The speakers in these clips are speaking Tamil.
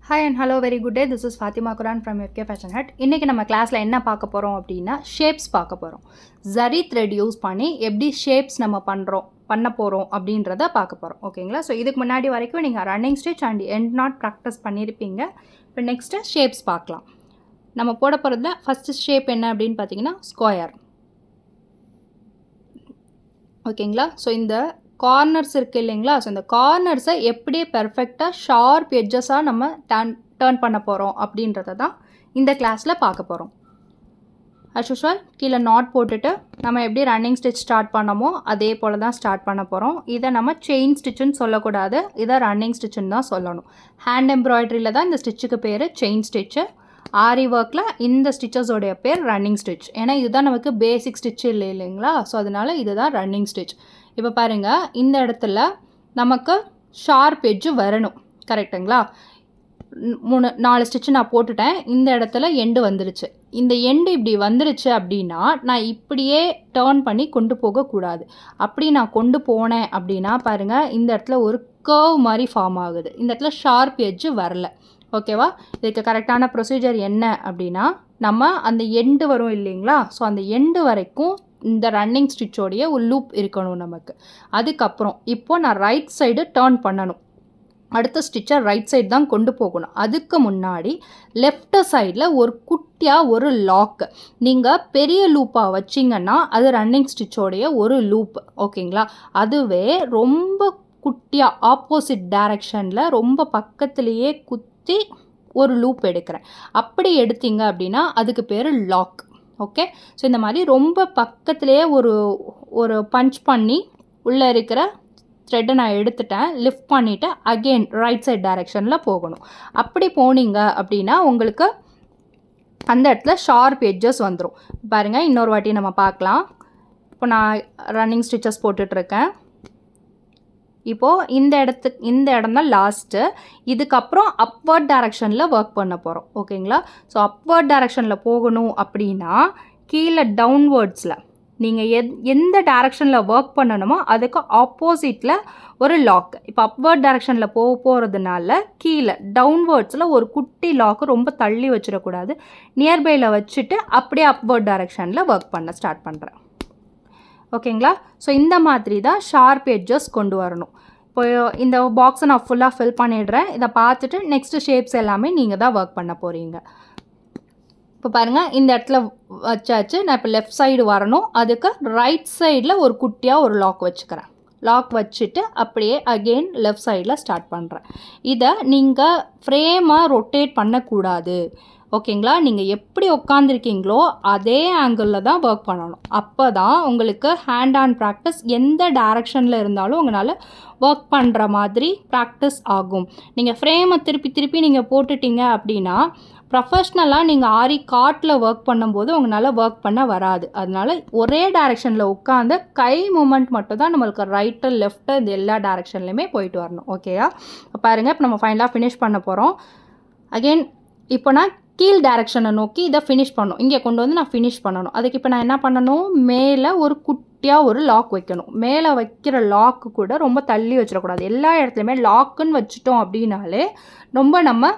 Hi and hello, very good day. This is Fatima Quran from FK Fashion Hut. இன்னைக்கு நம்ம கிளாஸ்ல என்ன பார்க்க போறோம் அப்படின்னா ஷேப்ஸ் பார்க்க போறோம். ஜரி த்ரெட் யூஸ் பண்ணி எப்படி ஷேப்ஸ் நம்ம பண்ண போறோம் அப்படின்றத பார்க்க போறோம். ஓகேங்களா? ஸோ இதுக்கு முன்னாடி வரைக்கும் நீங்கள் running stitch and end not practice பண்ணியிருப்பீங்க. இப்போ நெக்ஸ்ட்டு ஷேப்ஸ் பார்க்கலாம். நம்ம போட போகிறதுல ஃபஸ்ட்டு ஷேப் என்ன அப்படின்னு பார்த்தீங்கன்னா ஸ்கொயர். ஓகேங்களா? ஸோ இந்த கார்னர்ஸ் இருக்குது இல்லைங்களா? ஸோ இந்த கார்னர்ஸை எப்படி பெர்ஃபெக்டாக ஷார்ப் எட்ஜஸாக நம்ம டேர்ன் பண்ண போகிறோம் அப்படின்றத தான் இந்த கிளாஸில் பார்க்க போகிறோம். அஸ் யூஷுவல் கீழே நாட் போட்டுட்டு நம்ம எப்படி ரன்னிங் ஸ்டிச் ஸ்டார்ட் பண்ணமோ அதே போல் தான் ஸ்டார்ட் பண்ண போகிறோம். இதை நம்ம செயின் ஸ்டிச்சுன்னு சொல்லக்கூடாது, இதை ரன்னிங் ஸ்டிச்சுன்னு தான் சொல்லணும். ஹேண்ட் எம்ப்ராய்டரியில் தான் இந்த ஸ்டிச்சுக்கு பேர் செயின் ஸ்டிச்சு. ஆரி ஒர்க்கில் இந்த ஸ்டிச்சஸோடைய பேர் ரன்னிங் ஸ்டிச். ஏன்னா இதுதான் நமக்கு பேசிக் ஸ்டிச் இல்லைங்களா? ஸோ அதனால் இதுதான் ரன்னிங் ஸ்டிச். இப்போ பாருங்கள், இந்த இடத்துல நமக்கு ஷார்ப் எட்ஜு வரணும். கரெக்டுங்களா? 4 ஸ்டிச்சு நான் போட்டுட்டேன். இந்த இடத்துல எண்டு வந்துருச்சு. இந்த எண்டு இப்படி வந்துருச்சு அப்படின்னா நான் இப்படியே டேர்ன் பண்ணி கொண்டு போகக்கூடாது. அப்படி நான் கொண்டு போனேன் அப்படின்னா பாருங்கள், இந்த இடத்துல ஒரு கர்வ் மாதிரி ஃபார்ம் ஆகுது. இந்த இடத்துல ஷார்ப் எட்ஜு வரல. ஓகேவா? இதுக்கு கரெக்டான ப்ரொசீஜர் என்ன அப்படின்னா, நம்ம அந்த எண்டு வரும் இல்லைங்களா? ஸோ அந்த எண்டு வரைக்கும் இந்த ரன்னிங் ஸ்டிச்சோடைய ஒரு லூப் இருக்கணும் நமக்கு. அதுக்கப்புறம் இப்போது நான் ரைட் சைடு டேர்ன் பண்ணணும். அடுத்த ஸ்டிச்சை ரைட் சைடு தான் கொண்டு போகணும். அதுக்கு முன்னாடி லெஃப்ட் சைடில் ஒரு குட்டியாக ஒரு லாக்கு. நீங்கள் பெரிய லூப்பாக வச்சிங்கன்னா அது ரன்னிங் ஸ்டிச்சோடைய ஒரு லூப். ஓகேங்களா? அதுவே ரொம்ப குட்டியாக ஆப்போசிட் டைரக்ஷனில் ரொம்ப பக்கத்துலேயே குத்தி ஒரு லூப் எடுக்கிறேன். அப்படி எடுத்தீங்க அப்படின்னா அதுக்கு பேர் லாக். ஓகே? ஸோ இந்த மாதிரி ரொம்ப பக்கத்துலேயே ஒரு பஞ்ச் பண்ணி உள்ளே இருக்கிற த்ரெட்டை நான் எடுத்துட்டேன். லிஃப்ட் பண்ணிவிட்டு அகெயின் ரைட் சைட் டைரெக்ஷனில் போகணும். அப்படி போனீங்க அப்படின்னா உங்களுக்கு அந்த இடத்துல ஷார்ப் எட்ஜஸ் வந்துடும். பாருங்கள், இன்னொரு வாட்டி நம்ம பார்க்கலாம். இப்போ நான் ரன்னிங் ஸ்டிச்சஸ் போட்டுட்ருக்கேன். இப்போது இந்த இடம் தான் லாஸ்ட்டு. இதுக்கப்புறம் அப்வர்ட் டைரக்ஷனில் ஒர்க் பண்ண போகிறோம். ஓகேங்களா? ஸோ அப்வர்ட் டைரக்ஷனில் போகணும் அப்படின்னா கீழே டவுன்வேர்ட்ஸில் நீங்கள் எந்த டைரக்ஷனில் ஒர்க் பண்ணணுமோ அதுக்கு ஆப்போசிட்டில் ஒரு லாக். இப்போ அப்வர்ட் டைரக்ஷனில் போகிறதுனால கீழே டவுன்வேர்ட்ஸில் ஒரு குட்டி லாக்கு ரொம்ப தள்ளி வச்சிடக்கூடாது. நியர்பையில் வச்சுட்டு அப்படியே அப்வர்ட் டைரக்ஷனில் ஒர்க் பண்ண ஸ்டார்ட் பண்ணுறேன். ஓகேங்களா? ஸோ இந்த மாதிரி தான் ஷார்ப் எட்ஜஸ் கொண்டு வரணும். இப்போ இந்த பாக்ஸை நான் ஃபுல்லாக ஃபில் பண்ணிடுறேன். இதை பார்த்துட்டு நெக்ஸ்ட்டு ஷேப்ஸ் எல்லாமே நீங்கள் தான் ஒர்க் பண்ண போகிறீங்க. இப்போ பாருங்கள், இந்த இடத்துல வச்சாச்சு. நான் இப்போ லெஃப்ட் சைடு வரணும். அதுக்கு ரைட் சைடில் ஒரு குட்டியாக ஒரு லாக் வச்சுக்கிறேன். லாக் வச்சுட்டு அப்படியே அகெயின் லெஃப்ட் சைடில் ஸ்டார்ட் பண்ணுறேன். இதை நீங்கள் ஃப்ரேமாக ரொட்டேட் பண்ணக்கூடாது. ஓகேங்களா? நீங்கள் எப்படி உட்காந்துருக்கீங்களோ அதே ஆங்கிளில் தான் ஒர்க் பண்ணணும். அப்போ தான் உங்களுக்கு ஹேண்ட் ஆன் ப்ராக்டிஸ் எந்த டைரக்ஷனில் இருந்தாலும் உங்களால் ஒர்க் பண்ணுற மாதிரி ப்ராக்டிஸ் ஆகும். நீங்கள் ஃப்ரேமை திருப்பி நீங்கள் போட்டுட்டீங்க அப்படின்னா ப்ரொஃபஷ்னலாக நீங்கள் ஆரி காட்டில் ஒர்க் பண்ணும்போது உங்களால் ஒர்க் பண்ண வராது. அதனால் ஒரே டைரெக்ஷனில் உட்காந்து கை மூமெண்ட் மட்டும் தான் நம்மளுக்கு ரைட்டு லெஃப்ட்டு இந்த எல்லா டைரெக்ஷன்லையுமே போயிட்டு வரணும். ஓகேயா? பாருங்கள், இப்போ நம்ம ஃபைனலாக ஃபினிஷ் பண்ண போகிறோம். அகெயின் இப்போ நான் கீழ் டைரக்ஷனை நோக்கி இதை ஃபினிஷ் பண்ணணும். இங்கே கொண்டு வந்து நான் ஃபினிஷ் பண்ணணும். அதுக்கு இப்போ நான் என்ன பண்ணணும், மேலே ஒரு குட்டியாக ஒரு லாக் வைக்கணும். மேலே வைக்கிற லாக்கு கூட ரொம்ப தள்ளி வச்சிடக்கூடாது. எல்லா இடத்துலையுமே லாக்குன்னு வச்சுட்டோம் அப்படின்னாலே ரொம்ப நம்ம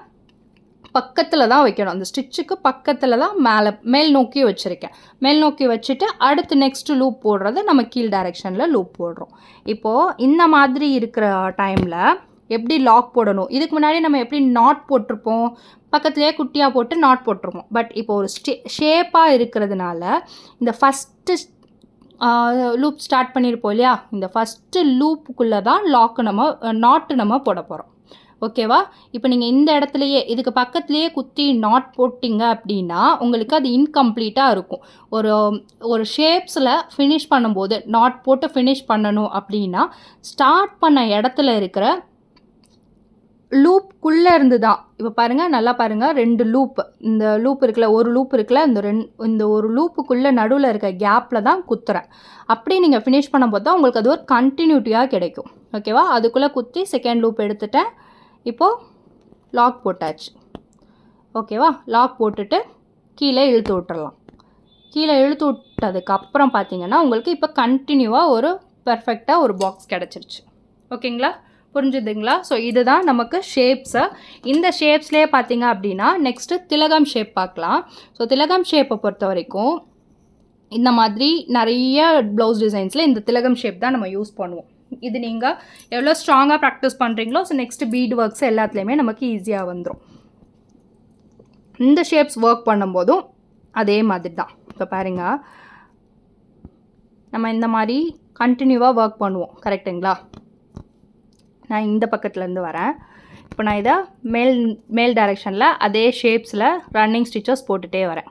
பக்கத்தில் தான் வைக்கணும். அந்த ஸ்டிச்சுக்கு பக்கத்தில் தான் மேல் நோக்கி வச்சுருக்கேன். மேல் நோக்கி வச்சுட்டு அடுத்து நெக்ஸ்ட்டு லூப் போடுறது நம்ம கீழ் டைரெக்ஷனில் லூப் போடுறோம். இப்போது இந்த மாதிரி இருக்கிற டைமில் எப்படி லாக் போடணும், இதுக்கு முன்னாடி நம்ம எப்படி நாட் போட்டிருப்போம், பக்கத்துலேயே குட்டியாக போட்டு நாட் போட்டிருப்போம். பட் இப்போ ஒரு ஷேப்பாக இருக்கிறதுனால இந்த ஃபஸ்ட்டு லூப் ஸ்டார்ட் பண்ணியிருப்போம் இல்லையா, இந்த ஃபஸ்ட்டு லூப்புக்குள்ளே தான் நாட்டு நம்ம போட போகிறோம். ஓகேவா? இப்போ நீங்கள் இந்த இடத்துலையே இதுக்கு பக்கத்துலேயே குத்தி நாட் போட்டிங்க அப்படின்னா உங்களுக்கு அது இன்கம்ப்ளீட்டாக இருக்கும். ஒரு ஷேப்ஸில் ஃபினிஷ் பண்ணும்போது நாட் போட்டு ஃபினிஷ் பண்ணணும் அப்படின்னா ஸ்டார்ட் பண்ண இடத்துல இருக்கிற லூப்புக்குள்ளே இருந்து தான். இப்போ பாருங்கள், நல்லா பாருங்கள், 2 லூப், இந்த லூப் இருக்குல்ல, ஒரு லூப் இருக்குல்ல, இந்த ஒரு லூப்புக்குள்ளே நடுவில் இருக்க கேப்பில் தான் குத்துறேன். அப்படி நீங்கள் ஃபினிஷ் பண்ணும்போது தான் உங்களுக்கு அது ஒரு கண்டினியூட்டியாக கிடைக்கும். ஓகேவா? அதுக்குள்ளே குத்தி செகண்ட் லூப் எடுத்துட்டேன். இப்போது லாக் போட்டாச்சு. ஓகேவா? லாக் போட்டுட்டு கீழே இழுத்து விட்டுறலாம். கீழே இழுத்து விட்டதுக்கப்புறம் பார்த்தீங்கன்னா உங்களுக்கு இப்போ கண்டினியூவாக ஒரு பெர்ஃபெக்டாக ஒரு பாக்ஸ் கிடச்சிருச்சு. ஓகேங்களா? புரிஞ்சுதுங்களா? ஸோ இதுதான் நமக்கு ஷேப்ஸு. இந்த ஷேப்ஸ்லேயே பார்த்தீங்க அப்படின்னா நெக்ஸ்ட்டு திலகம் ஷேப் பார்க்கலாம். ஸோ திலகம் ஷேப்பை பொறுத்த வரைக்கும் இந்த மாதிரி நிறைய ப்ளவுஸ் டிசைன்ஸில் இந்த திலகம் ஷேப் தான் நம்ம யூஸ் பண்ணுவோம். இது நீங்கள் எவ்வளோ ஸ்ட்ராங்காக ப்ராக்டிஸ் பண்ணுறீங்களோ ஸோ நெக்ஸ்ட்டு பீட் ஒர்க்ஸ் எல்லாத்துலேயுமே நமக்கு ஈஸியாக வந்துடும். இந்த ஷேப்ஸ் ஒர்க் பண்ணும்போதும் அதே மாதிரி தான். இப்போ பாருங்க, நம்ம இந்த மாதிரி கண்டினியூவாக ஒர்க் பண்ணுவோம், கரெக்டுங்களா? நான் இந்த பக்கத்துலேருந்து வரேன். இப்போ நான் இதை மேல் டைரெக்ஷனில் அதே ஷேப்ஸில் ரன்னிங் ஸ்டிச்சஸ் போட்டுகிட்டே வரேன்.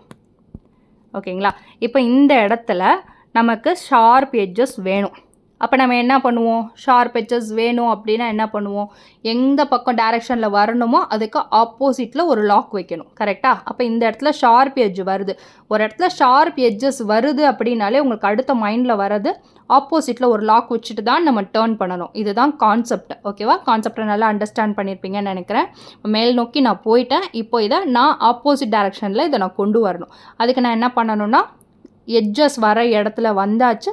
ஓகேங்களா? இப்போ இந்த இடத்துல நமக்கு ஷார்ப் எட்ஜஸ் வேணும். அப்போ நம்ம என்ன பண்ணுவோம்? ஷார்ப் எட்ஜஸ் வேணும் அப்படின்னா என்ன பண்ணுவோம்? எந்த பக்கம் டைரெக்ஷனில் வரணுமோ அதுக்கு ஆப்போசிட்டில் ஒரு லாக் வைக்கணும், கரெக்டாக? அப்போ இந்த இடத்துல ஷார்ப் எட்ஜ் வருது, ஒரு இடத்துல ஷார்ப் எட்ஜஸ் வருது அப்படின்னாலே உங்களுக்கு அடுத்த மைண்டில் வர்றது ஆப்போசிட்டில் ஒரு லாக் வச்சுட்டு தான் நம்ம டேர்ன் பண்ணணும். இதுதான் கான்செப்ட். ஓகேவா? கான்செப்டை நல்லா அண்டர்ஸ்டாண்ட் பண்ணியிருப்பீங்கன்னு நினைக்கிறேன். மேல் நோக்கி நான் போயிட்டேன். இப்போ இதை நான் ஆப்போசிட் டைரெக்ஷனில் இதை நான் கொண்டு வரணும். அதுக்கு நான் என்ன பண்ணணும்னா எட்ஜஸ் வர இடத்துல வந்தாச்சு,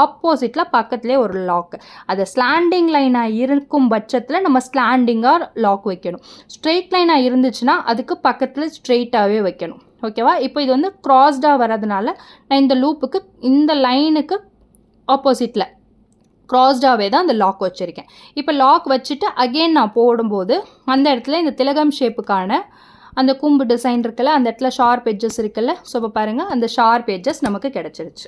ஆப்போசிட்டில் பக்கத்துலேயே ஒரு லாக். அது ஸ்லாண்டிங் லைனாக இருக்கும் பட்சத்தில் நம்ம ஸ்லாண்டிங்காக லாக் வைக்கணும். ஸ்ட்ரெயிட் லைனாக இருந்துச்சுன்னா அதுக்கு பக்கத்தில் ஸ்ட்ரெயிட்டாகவே வைக்கணும். ஓகேவா? இப்போ இது வந்து க்ராஸ்டாக வர்றதுனால நான் இந்த லூப்புக்கு இந்த லைனுக்கு ஆப்போசிட்டில் க்ராஸ்டாகவே தான் அந்த லாக் வச்சுருக்கேன். இப்போ லாக் வச்சுட்டு அகெயின் நான் போடும்போது அந்த இடத்துல இந்த திலகம் ஷேப்புக்கான அந்த கூம்பு டிசைன் இருக்குல்ல, அந்த இடத்துல ஷார்ப் எட்ஜஸ் இருக்குல்ல. ஸோ இப்போ பாருங்கள், அந்த ஷார்ப் எட்ஜஸ் நமக்கு கிடச்சிருச்சு.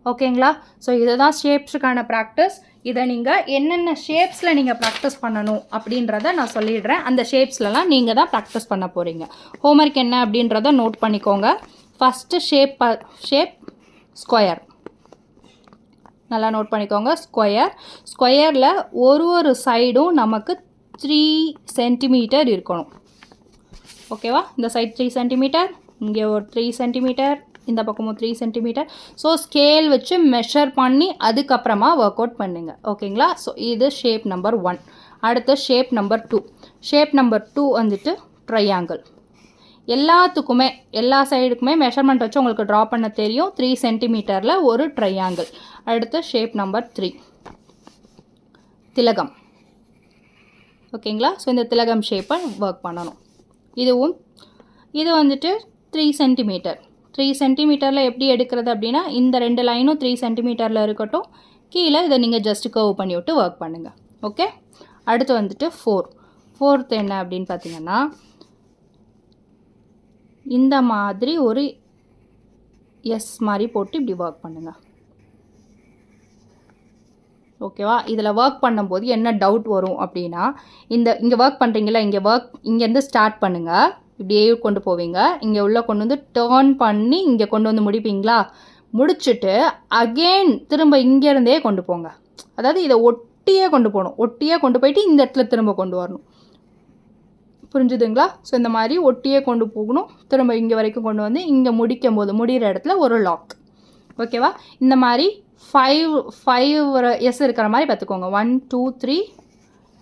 ஓகேங்களா? ஸோ இதுதான் ஷேப்ஸுக்கான ப்ராக்டிஸ். இதை நீங்கள் என்னென்ன ஷேப்ஸில் நீங்கள் ப்ராக்டிஸ் பண்ணணும் அப்படின்றத நான் சொல்லிடுறேன். அந்த ஷேப்ஸ்லலாம் நீங்கள் தான் ப்ராக்டிஸ் பண்ண போகிறீங்க. ஹோம்ஒர்க் என்ன அப்படின்றத நோட் பண்ணிக்கோங்க. ஃபஸ்ட்டு ஷேப் ஸ்கொயர், நல்லா நோட் பண்ணிக்கோங்க. ஸ்கொயரில் ஒரு சைடும் நமக்கு 3 சென்டிமீட்டர் இருக்கணும். ஓகேவா? இந்த சைட் 3 சென்டிமீட்டர், இங்கே ஒரு 3 சென்டிமீட்டர், இந்த பக்கமும் 3 சென்டிமீட்டர். ஸோ ஸ்கேல் வச்சு மெஷர் பண்ணி அதுக்கப்புறமா ஒர்க் அவுட் பண்ணுங்க. ஓகேங்களா? ஸோ இது ஷேப் நம்பர் 1. அடுத்து ஷேப் நம்பர் 2. ஷேப் நம்பர் 2 வந்துட்டு ட்ரையாங்கிள். எல்லாத்துக்குமே எல்லா சைடுக்குமே மெஷர்மெண்ட் வச்சு உங்களுக்கு ட்ரா பண்ண தெரியும். 3 சென்டிமீட்டரில் ஒரு ட்ரையாங்கிள். அடுத்து ஷேப் நம்பர் 3 திலகம். ஓகேங்களா? ஸோ இந்த திலகம் ஷேப்பை ஒர்க் பண்ணணும். இது வந்துட்டு 3 சென்டிமீட்டர். 3 சென்டிமீட்டரில் எப்படி எடுக்கிறது அப்படின்னா இந்த 2 லைனும் 3 சென்டிமீட்டரில் இருக்கட்டும். கீழே இதை நீங்கள் ஜஸ்ட் கர்வ் பண்ணி விட்டு ஒர்க் பண்ணுங்கள். ஓகே? அடுத்து வந்துட்டு ஃபோர்த் என்ன அப்படின்னு பார்த்தீங்கன்னா இந்த மாதிரி ஒரு எஸ் மாதிரி போட்டு இப்படி ஒர்க் பண்ணுங்கள். ஓகேவா? இதில் ஒர்க் பண்ணும்போது என்ன டவுட் வரும் அப்படின்னா இங்கே ஒர்க் பண்ணுறீங்களா, இங்கேருந்து ஸ்டார்ட் பண்ணுங்கள், இப்படியே கொண்டு போவீங்க, இங்கே உள்ளே கொண்டு வந்து டேர்ன் பண்ணி இங்கே கொண்டு வந்து முடிப்பீங்களா? முடிச்சுட்டு அகெயின் திரும்ப இங்கேருந்தே கொண்டு போங்க. அதாவது இதை ஒட்டியே கொண்டு போகணும். ஒட்டியே கொண்டு போயிட்டு இந்த இடத்துல திரும்ப கொண்டு வரணும். புரிஞ்சுதுங்களா? ஸோ இந்த மாதிரி ஒட்டியே கொண்டு போகணும். திரும்ப இங்கே வரைக்கும் கொண்டு வந்து இங்கே முடிகிற இடத்துல ஒரு லாக். ஓகேவா? இந்த மாதிரி 5 எஸ் இருக்கிற மாதிரி பார்த்துக்கோங்க. 1 2 3,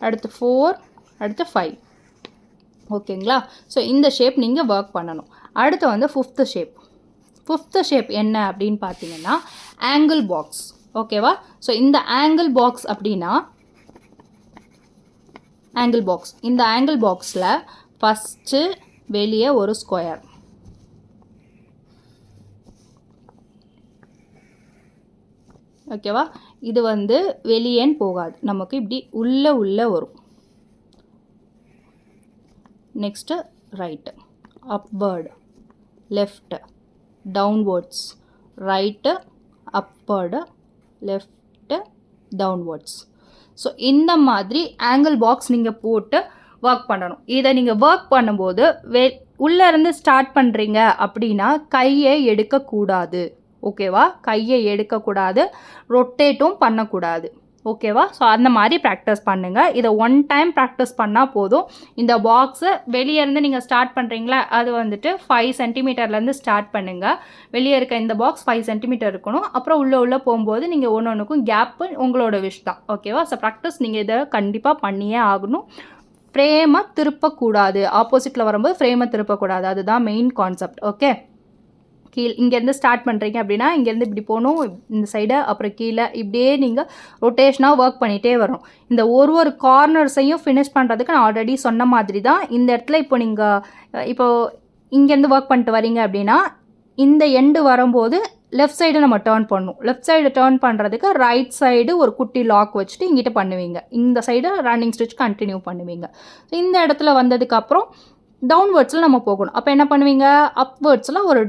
அடுத்து 4, அடுத்து 5. ஓகேங்களா? ஸோ இந்த ஷேப் நீங்கள் ஒர்க் பண்ணணும். அடுத்து வந்து ஃபிஃப்த்து ஷேப் என்ன அப்படின்னு பார்த்தீங்கன்னா ஆங்கிள் பாக்ஸ். ஓகேவா? ஸோ இந்த ஆங்கிள் பாக்ஸ் அப்படின்னா இந்த ஆங்கிள் பாக்ஸில் ஃபஸ்ட்டு வெளியே ஒரு ஸ்கொயர். ஓகேவா? இது வந்து வெளியேன்னு போகாது, நமக்கு இப்படி உள்ளே வரும். Next right, upward, left, downwards, right, upward, left, downwards. So இந்த மாதிரி ஆங்கிள் பாக்ஸ் நீங்கள் போட்டு ஒர்க் பண்ணணும். இதை நீங்கள் ஒர்க் பண்ணும்போது உள்ளேருந்து ஸ்டார்ட் பண்ணுறீங்க அப்படின்னா கையை எடுக்கக்கூடாது. ஓகேவா? கையை எடுக்கக்கூடாது, ரொட்டேட்டும் பண்ணக்கூடாது. ஓகேவா? ஸோ அந்த மாதிரி ப்ராக்டிஸ் பண்ணுங்கள். இதை 1 டைம் ப்ராக்டிஸ் பண்ணால் போதும். இந்த பாக்ஸை வெளியேருந்து நீங்கள் ஸ்டார்ட் பண்ணுறீங்களா, அது வந்துட்டு 5 சென்டிமீட்டர்லேருந்து ஸ்டார்ட் பண்ணுங்கள். வெளியே இருக்க இந்த பாக்ஸ் 5 சென்டிமீட்டர் இருக்கணும். அப்புறம் உள்ளே போகும்போது நீங்கள் ஒன்றுக்கும் கேப்பு உங்களோட விஷ் தான். ஓகேவா? ஸோ ப்ராக்டிஸ் நீங்கள் இதை கண்டிப்பாக பண்ணியே ஆகணும். ஃப்ரேமை திருப்பக்கூடாது. ஆப்போசிட்டில் வரும்போது ஃப்ரேமை திருப்பக்கூடாது. அதுதான் மெயின் கான்செப்ட். ஓகே? இங்கேருந்து ஸ்டார்ட் பண்ணுறீங்க அப்படின்னா இங்கேருந்து இப்படி போகணும், இந்த சைடு அப்புறம் கீழே இப்படியே நீங்கள் ரொட்டேஷனாக ஒர்க் பண்ணிகிட்டே வரும். இந்த ஒரு கார்னர்ஸையும் ஃபினிஷ் பண்ணுறதுக்கு நான் ஆல்ரெடி சொன்ன மாதிரி தான் இந்த இடத்துல இப்போ நீங்கள் இங்கேருந்து ஒர்க் பண்ணிட்டு வரீங்க அப்படின்னா இந்த எண்டு வரும்போது லெஃப்ட் சைடு நம்ம டேர்ன் பண்ணணும். லெஃப்ட் சைடு டேர்ன் பண்ணுறதுக்கு ரைட் சைடு ஒரு குட்டி லாக் வச்சுட்டு இங்கிட்ட பண்ணுவீங்க. இந்த சைடு ரன்னிங் ஸ்டிச் கண்டினியூ பண்ணுவீங்க. ஸோ இந்த இடத்துல வந்ததுக்கப்புறம் டவுன்வேர்ட்ஸில் நம்ம போகணும். அப்போ என்ன பண்ணுவீங்க, அப்வேர்ட்ஸில் ஒரு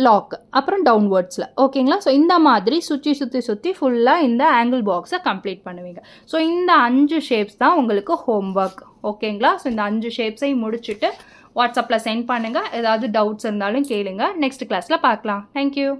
லாக், அப்புறம் டவுன்வேர்ட்ஸில். ஓகேங்களா? ஸோ இந்த மாதிரி சுற்றி ஃபுல்லாக இந்த ஆங்கிள் பாக்ஸை கம்ப்ளீட் பண்ணுவீங்க. ஸோ இந்த 5 ஷேப்ஸ் தான் உங்களுக்கு ஹோம்ஒர்க். ஓகேங்களா? ஸோ இந்த 5 ஷேப்ஸையும் முடிச்சுட்டு வாட்ஸ்அப்பில் சென்ட் பண்ணுங்கள். ஏதாவது டவுட்ஸ் இருந்தாலும் கேளுங்க. நெக்ஸ்ட் கிளாஸில் பார்க்கலாம். தேங்க்யூ.